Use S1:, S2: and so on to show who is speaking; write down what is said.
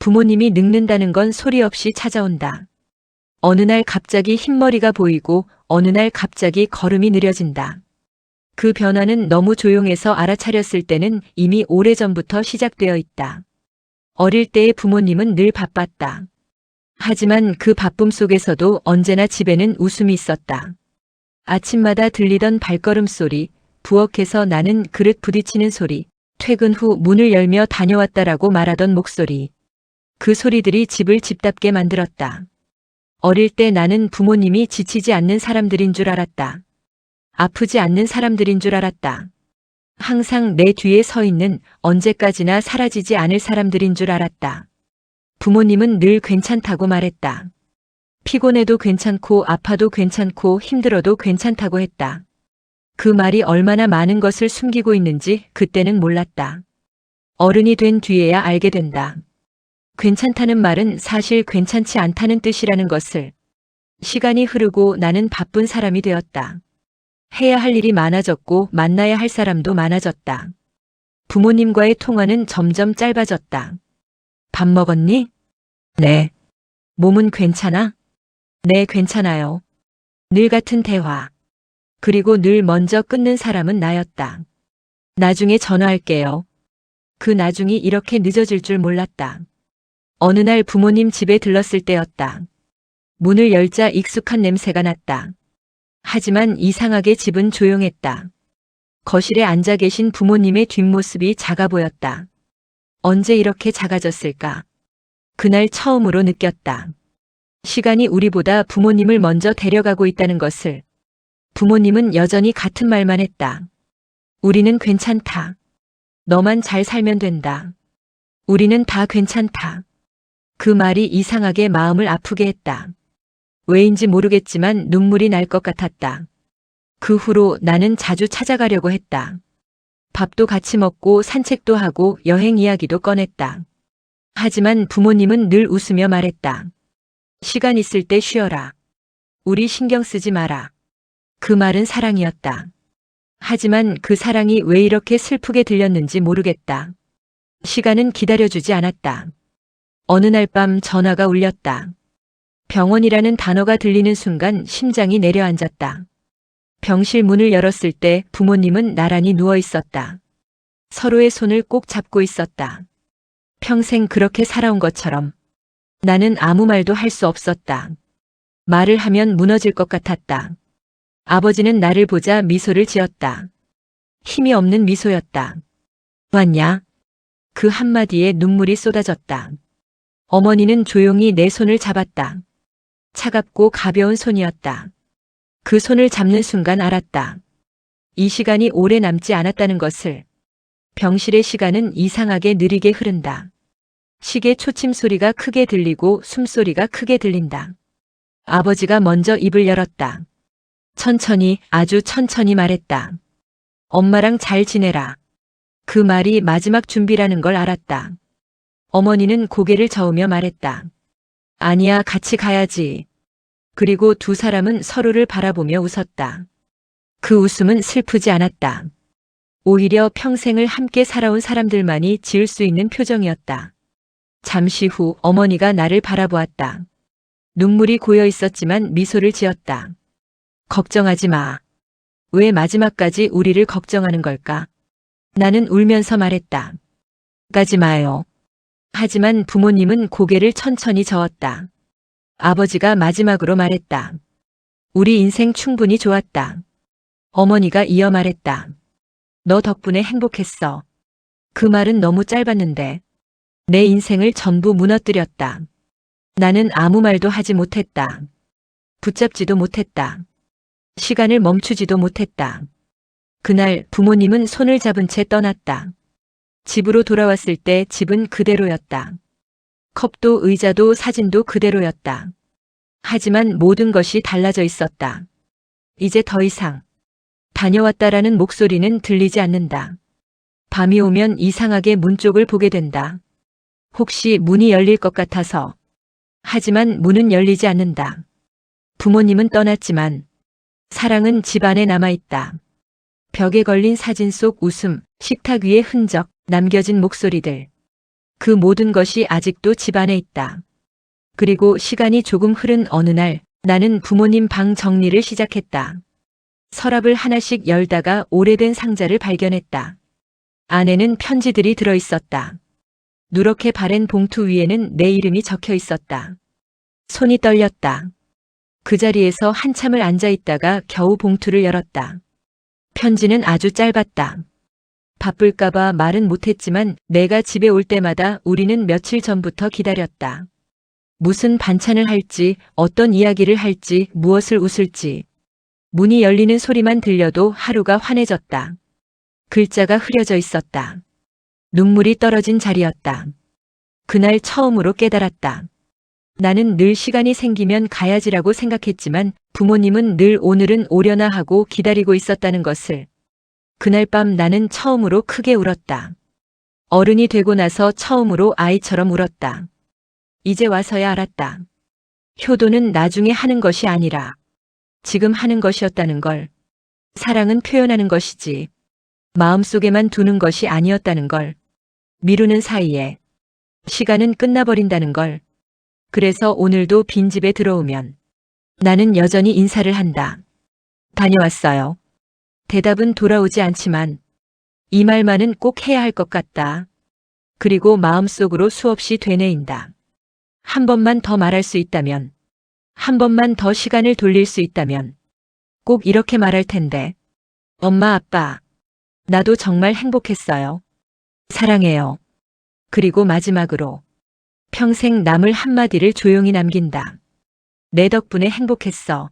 S1: 부모님이 늙는다는 건 소리 없이 찾아온다. 어느 날 갑자기 흰머리가 보이고 어느 날 갑자기 걸음이 느려진다. 그 변화는 너무 조용해서 알아차렸을 때는 이미 오래전부터 시작되어 있다. 어릴 때의 부모님은 늘 바빴다. 하지만 그 바쁨 속에서도 언제나 집에는 웃음이 있었다. 아침마다 들리던 발걸음 소리, 부엌에서 나는 그릇 부딪히는 소리, 퇴근 후 문을 열며 다녀왔다라고 말하던 목소리. 그 소리들이 집을 집답게 만들었다. 어릴 때 나는 부모님이 지치지 않는 사람들인 줄 알았다. 아프지 않는 사람들인 줄 알았다. 항상 내 뒤에 서 있는 언제까지나 사라지지 않을 사람들인 줄 알았다. 부모님은 늘 괜찮다고 말했다. 피곤해도 괜찮고 아파도 괜찮고 힘들어도 괜찮다고 했다. 그 말이 얼마나 많은 것을 숨기고 있는지 그때는 몰랐다. 어른이 된 뒤에야 알게 된다. 괜찮다는 말은 사실 괜찮지 않다는 뜻이라는 것을. 시간이 흐르고 나는 바쁜 사람이 되었다. 해야 할 일이 많아졌고 만나야 할 사람도 많아졌다. 부모님과의 통화는 점점 짧아졌다. 밥 먹었니? 네. 몸은 괜찮아? 네, 괜찮아요. 늘 같은 대화. 그리고 늘 먼저 끊는 사람은 나였다. 나중에 전화할게요. 그 나중이 이렇게 늦어질 줄 몰랐다. 어느 날 부모님 집에 들렀을 때였다. 문을 열자 익숙한 냄새가 났다. 하지만 이상하게 집은 조용했다. 거실에 앉아 계신 부모님의 뒷모습이 작아 보였다. 언제 이렇게 작아졌을까? 그날 처음으로 느꼈다. 시간이 우리보다 부모님을 먼저 데려가고 있다는 것을. 부모님은 여전히 같은 말만 했다. 우리는 괜찮다. 너만 잘 살면 된다. 우리는 다 괜찮다. 그 말이 이상하게 마음을 아프게 했다. 왜인지 모르겠지만 눈물이 날 것 같았다. 그 후로 나는 자주 찾아가려고 했다. 밥도 같이 먹고 산책도 하고 여행 이야기도 꺼냈다. 하지만 부모님은 늘 웃으며 말했다. 시간 있을 때 쉬어라. 우리 신경 쓰지 마라. 그 말은 사랑이었다. 하지만 그 사랑이 왜 이렇게 슬프게 들렸는지 모르겠다. 시간은 기다려주지 않았다. 어느 날 밤 전화가 울렸다. 병원이라는 단어가 들리는 순간 심장이 내려앉았다. 병실 문을 열었을 때 부모님은 나란히 누워 있었다. 서로의 손을 꼭 잡고 있었다. 평생 그렇게 살아온 것처럼. 나는 아무 말도 할 수 없었다. 말을 하면 무너질 것 같았다. 아버지는 나를 보자 미소를 지었다. 힘이 없는 미소였다. 왔냐? 그 한마디에 눈물이 쏟아졌다. 어머니는 조용히 내 손을 잡았다. 차갑고 가벼운 손이었다. 그 손을 잡는 순간 알았다. 이 시간이 오래 남지 않았다는 것을. 병실의 시간은 이상하게 느리게 흐른다. 시계 초침 소리가 크게 들리고 숨소리가 크게 들린다. 아버지가 먼저 입을 열었다. 천천히, 아주 천천히 말했다. 엄마랑 잘 지내라. 그 말이 마지막 준비라는 걸 알았다. 어머니는 고개를 저으며 말했다. 아니야, 같이 가야지. 그리고 두 사람은 서로를 바라보며 웃었다. 그 웃음은 슬프지 않았다. 오히려 평생을 함께 살아온 사람들만이 지을 수 있는 표정이었다. 잠시 후 어머니가 나를 바라보았다. 눈물이 고여 있었지만 미소를 지었다. 걱정하지 마. 왜 마지막까지 우리를 걱정하는 걸까? 나는 울면서 말했다. 가지 마요. 하지만 부모님은 고개를 천천히 저었다. 아버지가 마지막으로 말했다. 우리 인생 충분히 좋았다. 어머니가 이어 말했다. 너 덕분에 행복했어. 그 말은 너무 짧았는데 내 인생을 전부 무너뜨렸다. 나는 아무 말도 하지 못했다. 붙잡지도 못했다. 시간을 멈추지도 못했다. 그날 부모님은 손을 잡은 채 떠났다. 집으로 돌아왔을 때 집은 그대로였다. 컵도 의자도 사진도 그대로였다. 하지만 모든 것이 달라져 있었다. 이제 더 이상 다녀왔다라는 목소리는 들리지 않는다. 밤이 오면 이상하게 문 쪽을 보게 된다. 혹시 문이 열릴 것 같아서. 하지만 문은 열리지 않는다. 부모님은 떠났지만 사랑은 집 안에 남아있다. 벽에 걸린 사진 속 웃음, 식탁 위의 흔적, 남겨진 목소리들. 그 모든 것이 아직도 집안에 있다. 그리고 시간이 조금 흐른 어느 날 나는 부모님 방 정리를 시작했다. 서랍을 하나씩 열다가 오래된 상자를 발견했다. 안에는 편지들이 들어 있었다. 누렇게 바랜 봉투 위에는 내 이름이 적혀 있었다. 손이 떨렸다. 그 자리에서 한참을 앉아 있다가 겨우 봉투를 열었다. 편지는 아주 짧았다. 바쁠까봐 말은 못했지만 내가 집에 올 때마다 우리는 며칠 전부터 기다렸다. 무슨 반찬을 할지, 어떤 이야기를 할지, 무엇을 웃을지. 문이 열리는 소리만 들려도 하루가 환해졌다. 글자가 흐려져 있었다. 눈물이 떨어진 자리였다. 그날 처음으로 깨달았다. 나는 늘 시간이 생기면 가야지라고 생각했지만 부모님은 늘 오늘은 오려나 하고 기다리고 있었다는 것을. 그날 밤 나는 처음으로 크게 울었다. 어른이 되고 나서 처음으로 아이처럼 울었다. 이제 와서야 알았다. 효도는 나중에 하는 것이 아니라 지금 하는 것이었다는 걸. 사랑은 표현하는 것이지 마음속에만 두는 것이 아니었다는 걸. 미루는 사이에 시간은 끝나버린다는 걸. 그래서 오늘도 빈집에 들어오면 나는 여전히 인사를 한다. 다녀왔어요. 대답은 돌아오지 않지만 이 말만은 꼭 해야 할 것 같다. 그리고 마음속으로 수없이 되뇌인다. 한 번만 더 말할 수 있다면, 한 번만 더 시간을 돌릴 수 있다면 꼭 이렇게 말할 텐데. 엄마, 아빠, 나도 정말 행복했어요. 사랑해요. 그리고 마지막으로 평생 남을 한마디를 조용히 남긴다. 내 덕분에 행복했어.